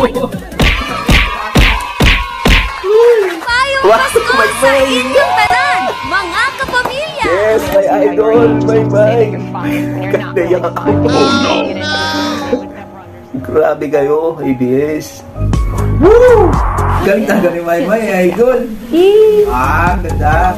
Payong Pasko sa inyong tanan, mga kapamilya! Yes, my idol, my. Kaya ako. Grabe kayo, ABS. Woo! Galing talaga ni Maymay, idol. Ganda.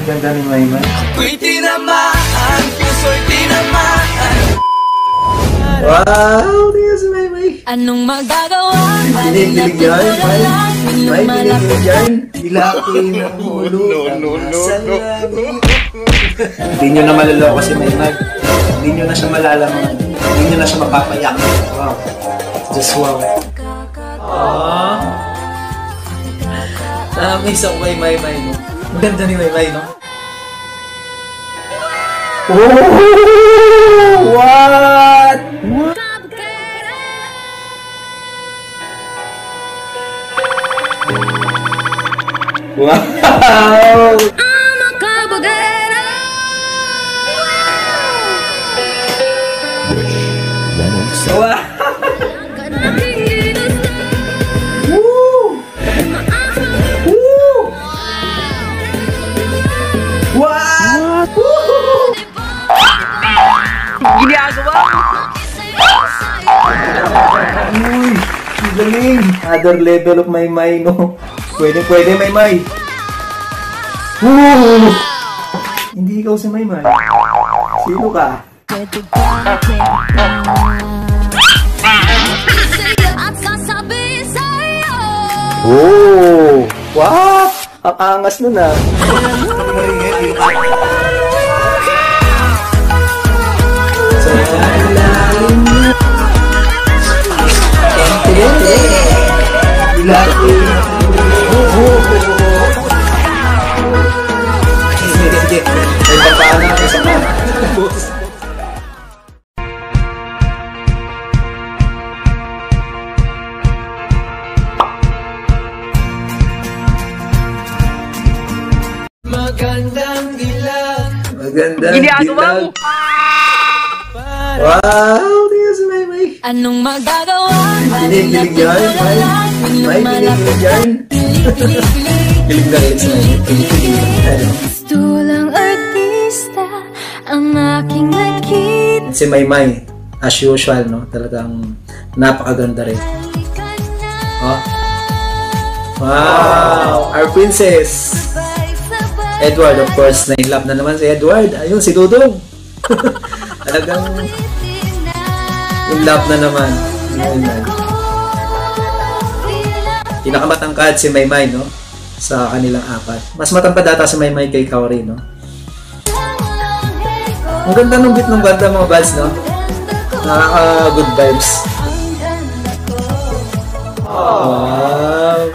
Ganda ni Maymay. Ako'y tinamaan, puso'y tinamaan. Wow, tingnan si Maymay. Anong magagawa? Pinigilig yan, May pinigilig yan. Ilakoy ng ulo. No. Hindi nyo na maluloko si Maymay. Hindi nyo na siya malalaman. Hindi nyo na siya mapapayak. Wow. Just wow. Miss ako kay Maymay, no? Ang ganda ni Maymay, no? Oh! What? Wow! I'm a kabugera! Wow! Woo! Woo! What? Ginagawa? Uy, galing. Other level of Maymay, no? Pwede, Maymay. Woo! Hindi ikaw si Maymay. Sino ka? Oh! Wow! Ang angas nun ah. Magandang dilag. Magandang dilag. Wow! Tingnan si Maymay. Anong magagawa? Pinigilig yan, May pinigilig yan. Kilig na rin si Maymay. Gusto lang artista ang aking nakita. Si Maymay, as usual, no? Talagang napakaganda rin. Oh. Wow! Our princess! Edward, of course, na-in-love na naman si Edward. Ayun, si Dudong. Talagang in-love na naman. Pinakamatangkad si Maymay, no? Sa kanilang apat. Mas matangkad data si Maymay kay Kaori, no? Ang ganda ng beat ng banda, mga buds, no? Nakaka-good vibes. Wow!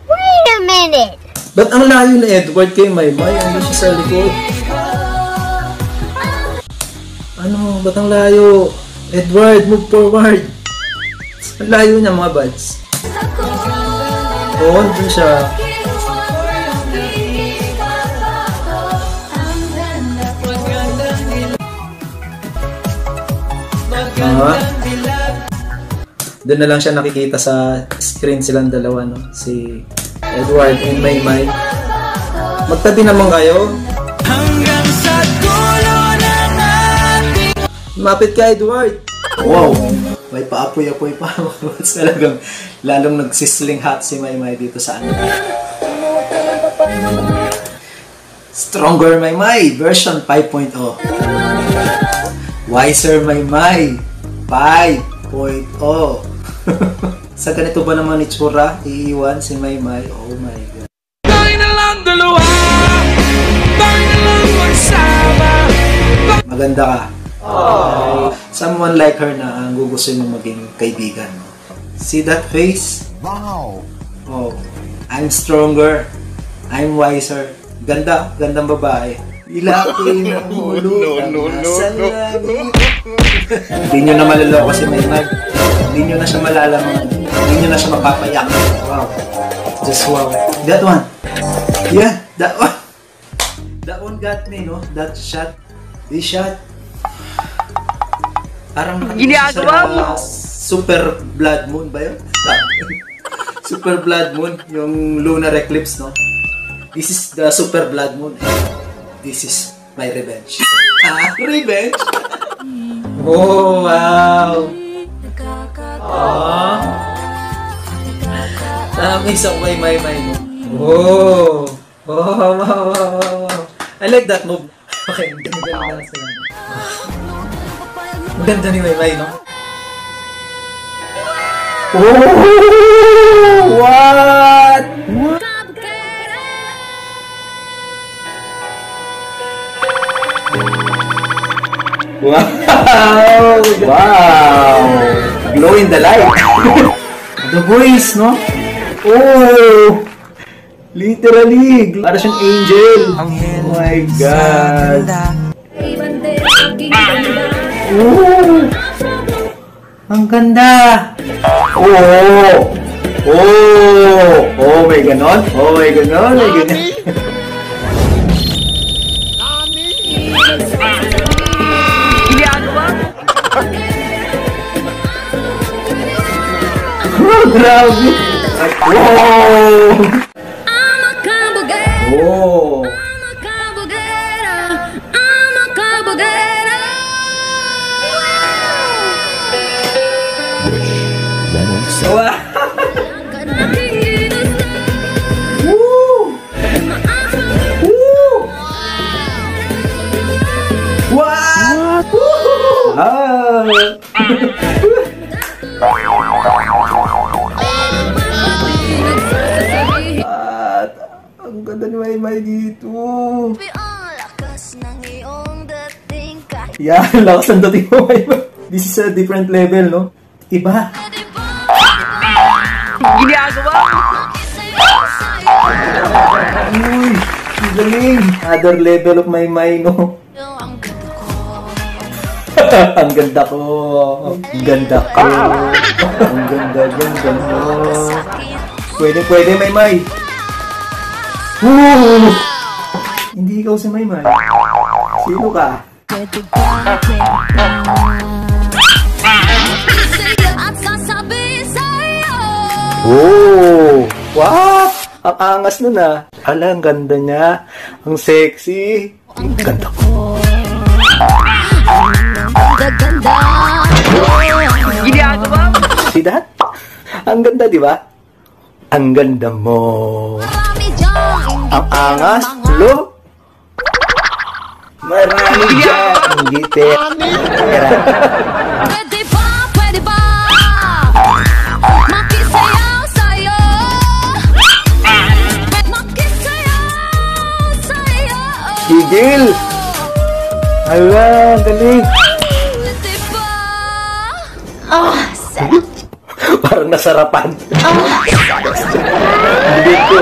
Wait a minute! Ba't ang layo na Edward kay Maymay? Ano siya sa likod? Ano? Ba't ang layo? Edward, move forward! Ang layo niya mga buds. Oo, dun siya. Doon na lang siya nakikita sa screen silang dalawa, no? Si Edward and Maymay. Magtabi naman kayo. Hanggang sa dulo na natin. Mapit ka, Edward. Wow! May paapoy-apoy pa. Talagang lalong nagsisling hot si Maymay dito sa ano. Stronger Maymay version 5.0. Wiser Maymay 5.0. Sa ganito ba naman itsura, iiwan si Maymay? Oh my God. Tayo na lang dalawa. Tayo na lang magsama. Maganda ka. Someone like her na ang gugustuhin mo maging kaibigan mo. See that face? Wow! Oh, I'm stronger. I'm wiser. Ganda, gandang babae. Ilakoy ng ulo. No. Hindi nyo na maluloko si Maymay. Hindi nyo na siya malalaman. Hindi nyo na siya mapapayak. Wow. Just wow. That one. Yeah, that one. That one got me, no? That shot. This shot. Parang ginagawa mo. Super Blood Moon ba yun? Super Blood Moon, yung lunar eclipse, no? This is the Super Blood Moon. This is my revenge. Revenge? Oh, wow! May isang may, no? Oh! Wow, wow, wow. I like that move. Okay, ang ganda ni Maymay, no? Oh! What? Wow! Wow! Glow in the light. The voice, no? Oh! Literally! Para siyang angel. Oh my God! Oh! Ang ganda! Oh! Oh! Oh, may ganon? Oh, may ganon? May ganon? Oh, grabe! Wow! Oh! Wow! What? Ang ganda ni Maymay dito. Yan, lakas ang dating mo, Maymay. This is a different level, no? Iba. Ginagawa! Uy, galing. Other level of Maymay, no? Ang ganda ko. Ang ganda ko. Ang ganda mo. Pwede, Maymay. Woo! Hindi ikaw si Maymay. Sino ka? Oh! What? Ang angas nun ah. Ala, ang ganda niya. Ang sexy. Ang ganda ko. Ganda. Ginagawa mo. See that? Ang ganda, di ba? Ang ganda mo. Ang angas, lo. Marami dyan. Ang gite. Pwede ba? Makisayaw sa'yo. Makisayaw sa'yo. Gigil. Hala, galing. Pwede ba? Sarap. Parang nasarapan. Hindi ko.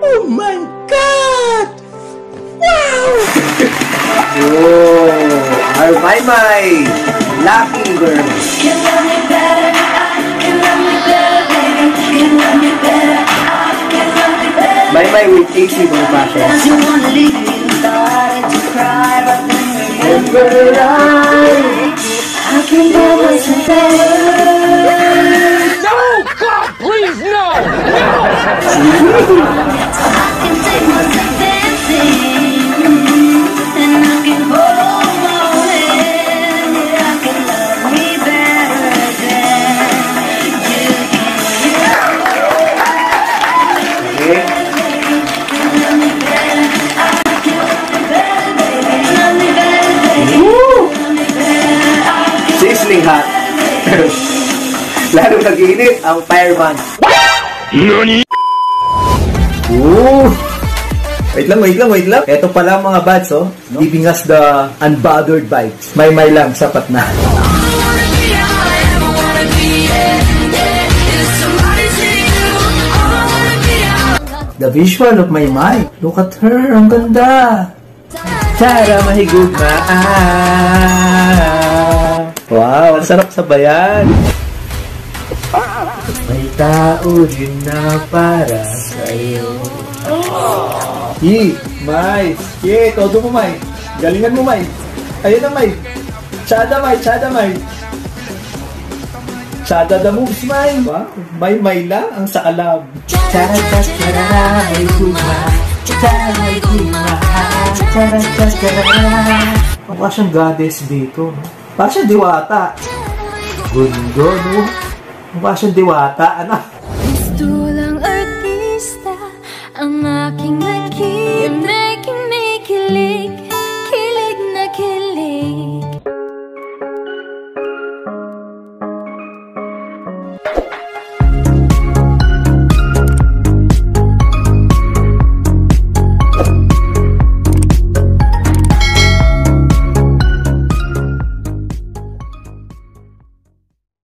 Oh my God! Wow! Oh, our Maymay. Lucky girl. Maymay with AC Bonifacio. No, God, please, no! Sizzling hot. Lalo nag-iinit ang fireman. Nani? Ooh! Wait lang. Ito pala mga bads, oh. Giving us the unbothered vibes. Maymay lang, sapat na. The visual of Maymay. Look at her, ang ganda. Tara, mahigugma. Wow, ang sarap sabayan. May tao din na para sa'yo. May! Todo mo, May. Galingan mo, May. Ayun na, May. Chada, May. Chada the moves, May. Wow. May lang ang sa alam. Chara, may kuma. Chara, may kuma. Chara. Mukha siyang goddess dito. Mukha siyang diwata. Gundo, no? Mukha siyang diwata. Ano?